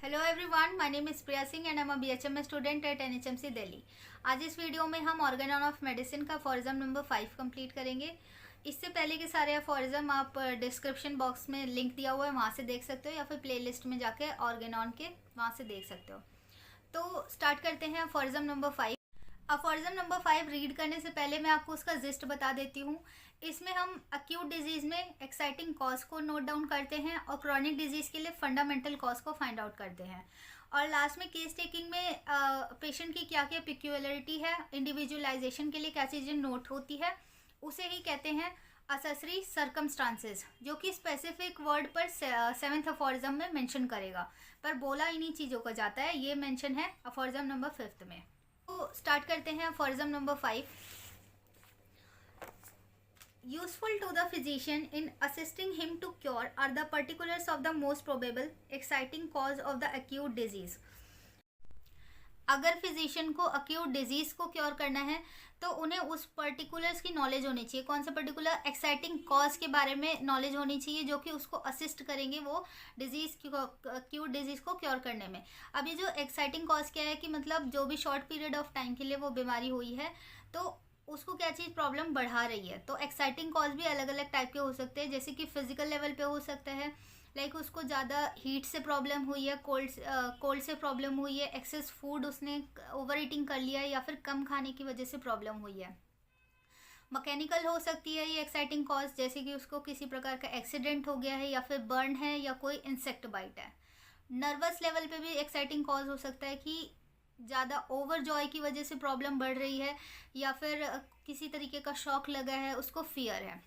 Hello everyone, my name is Priya Singh and I am a BHMS student at NHMC Delhi. आज इस video में हम organon of medicine का aphorism number 5 complete करेंगे। इससे पहले के सारे अफोरिज्म आप डिस्क्रिप्शन बॉक्स में लिंक दिया हुआ है, वहाँ से देख सकते हो, या फिर प्लेलिस्ट में जाके ऑर्गेनॉन के वहाँ से देख सकते हो। तो स्टार्ट करते हैं aphorism number 5। Aphorism number 5 read करने से पहले मैं आपको उसका जिस्ट बता देती हूँ। इसमें हम अक्यूट डिजीज़ में एक्साइटिंग कॉज को नोट डाउन करते हैं और क्रॉनिक डिजीज़ के लिए फंडामेंटल कॉज को फाइंड आउट करते हैं, और लास्ट में केस टेकिंग में पेशेंट की क्या क्या पिक्यूलरिटी है, इंडिविजुअलाइजेशन के लिए क्या चीज़ें नोट होती है, उसे ही कहते हैं असेसरी सर्कमस्टांसेस, जो कि स्पेसिफिक वर्ड पर 7th अफोरिज्म में मेंशन करेगा, पर बोला इन्हीं चीज़ों का जाता है। ये मेंशन है अफोरिज्म नंबर 5 में। तो स्टार्ट करते हैं aphorism number 5। Useful to the physician in assisting him to cure are the particulars of the most probable exciting cause of the acute disease। अगर फिजिशियन को अक्यूट डिजीज को cure करना है तो उन्हें उस पर्टिकुलर्स की नॉलेज होनी चाहिए। कौन सा पर्टिकुलर? एक्साइटिंग कॉज के बारे में नॉलेज होनी चाहिए, जो कि उसको असिस्ट करेंगे वो डिजीज की अक्यूट डिजीज को क्योर करने में। अब ये जो एक्साइटिंग कॉज क्या है कि मतलब जो भी शॉर्ट पीरियड ऑफ टाइम के लिए वो बीमारी हुई है तो उसको क्या चीज़ प्रॉब्लम बढ़ा रही है। तो एक्साइटिंग कॉज भी अलग अलग टाइप के हो सकते हैं, जैसे कि फिजिकल लेवल पे हो सकता है, लाइक उसको ज़्यादा हीट से प्रॉब्लम हुई है, कोल्ड से प्रॉब्लम हुई है, एक्सेस फूड उसने ओवर ईटिंग कर लिया है, या फिर कम खाने की वजह से प्रॉब्लम हुई है। मैकेनिकल हो सकती है ये एक्साइटिंग कॉज, जैसे कि उसको किसी प्रकार का एक्सीडेंट हो गया है, या फिर बर्न है, या कोई इंसेक्ट बाइट है। नर्वस लेवल पे भी एक्साइटिंग कॉज हो सकता है कि ज़्यादा ओवर जॉय की वजह से प्रॉब्लम बढ़ रही है, या फिर किसी तरीके का शॉक लगा है, उसको फियर है।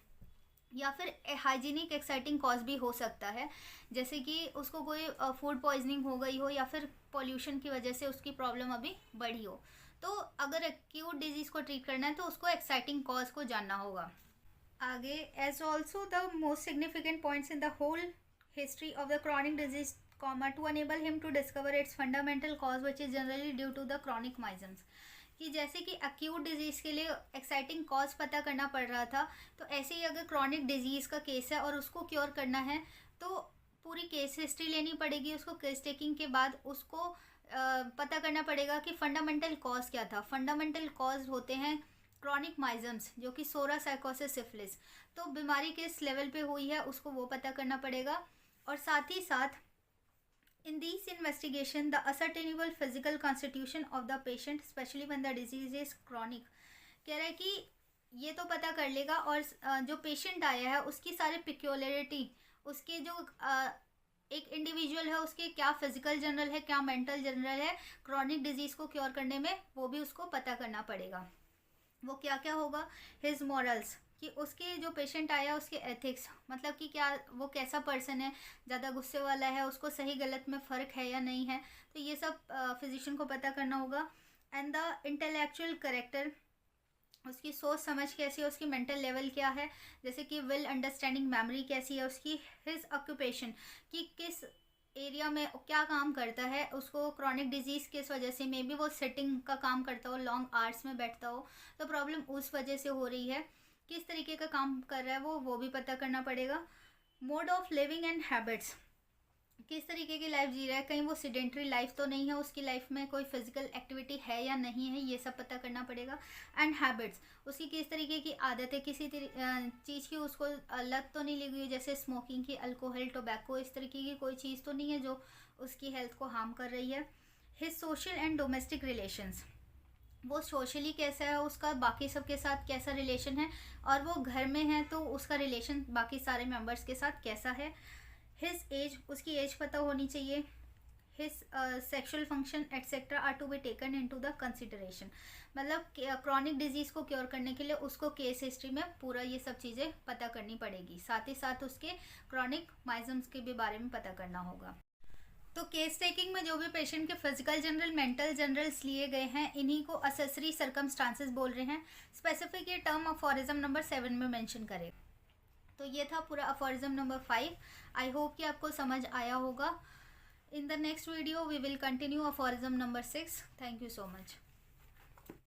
या फिर हाइजीनिक एक्साइटिंग कॉज भी हो सकता है, जैसे कि उसको कोई फूड पॉइजनिंग हो गई हो, या फिर पॉल्यूशन की वजह से उसकी प्रॉब्लम अभी बढ़ी हो। तो अगर एक्यूट डिजीज़ को ट्रीट करना है तो उसको एक्साइटिंग कॉज को जानना होगा। आगे, as also the most significant points in the whole history of the chronic disease to enable him to discover its fundamental cause, which is generally due to the chronic miasms। कि जैसे कि acute disease के लिए exciting cause पता करना पड़ रहा था, तो ऐसे ही अगर क्रॉनिक डिजीज़ का केस है और उसको क्योर करना है तो पूरी केस हिस्ट्री लेनी पड़ेगी। उसको केस टेकिंग के बाद उसको पता करना पड़ेगा कि फंडामेंटल कॉज क्या था। फंडामेंटल कॉज होते हैं क्रॉनिक माइजम्स, जो कि सोरा साइकोसिस सिफिलिस। तो बीमारी किस लेवल पे हुई है उसको वो पता करना पड़ेगा, और साथ ही साथ in this investigation the ascertainable physical constitution of the patient, especially when the disease is chronic। कह रहा है कि ये तो पता कर लेगा, और जो पेशेंट आया है उसकी सारी पिक्यूलरिटी, उसके जो एक इंडिविजुअल है उसके क्या फिजिकल जनरल है, क्या मेंटल जनरल है, क्रॉनिक डिजीज को क्योर करने में वो भी उसको पता करना पड़ेगा। वो क्या क्या होगा? हिज मॉरल्स, कि उसके जो पेशेंट आया उसके एथिक्स, मतलब कि क्या वो कैसा पर्सन है, ज़्यादा गुस्से वाला है, उसको सही गलत में फ़र्क है या नहीं है, तो ये सब फिजिशियन को पता करना होगा। एंड द इंटेलेक्चुअल करेक्टर, उसकी सोच समझ कैसी है, उसकी मेंटल लेवल क्या है, जैसे कि विल अंडरस्टैंडिंग मेमोरी कैसी है उसकी। हिज ऑक्यूपेशन, कि किस एरिया में क्या काम करता है, उसको क्रॉनिक डिजीज़ किस वजह से, मे बी वो सिटिंग का काम करता हो, लॉन्ग आवर्स में बैठता हो, तो प्रॉब्लम उस वजह से हो रही है। किस तरीके का काम कर रहा है वो भी पता करना पड़ेगा। Mode of living and habits, किस तरीके की लाइफ जी रहा है, कहीं वो सीडेंट्री लाइफ तो नहीं है, उसकी लाइफ में कोई फिजिकल एक्टिविटी है या नहीं है, ये सब पता करना पड़ेगा। एंड हैबिट्स, उसकी किस तरीके की आदत है, किसी चीज़ की उसको लत तो नहीं लगी हुई, जैसे स्मोकिंग की, अल्कोहल, टोबैको, इस तरीके की कोई चीज़ तो नहीं है जो उसकी हेल्थ को हार्म कर रही है। His social and domestic relations, वो सोशली कैसा है, उसका बाकी सब के साथ कैसा रिलेशन है, और वो घर में है तो उसका रिलेशन बाकी सारे मेंबर्स के साथ कैसा है। हिज एज, उसकी एज पता होनी चाहिए। His sexual function etcetera are to be taken into the consideration, मतलब क्रॉनिक डिजीज़ को क्योर करने के लिए उसको केस हिस्ट्री में पूरा ये सब चीज़ें पता करनी पड़ेगी। साथ ही साथ उसके क्रॉनिक माइजम्स के भी बारे में पता करना होगा। तो केस टेकिंग में जो भी पेशेंट के फिजिकल जनरल, मेंटल जनरल्स लिए गए हैं, इन्हीं को असेसरी सर्कमस्टांसेस बोल रहे हैं। स्पेसिफिक ये टर्म अफोरिज्म नंबर 7 में मेंशन करें। तो ये था पूरा अफोरिज्म नंबर 5। आई होप कि आपको समझ आया होगा। In the next video we will continue aphorism number 6। Thank you so much.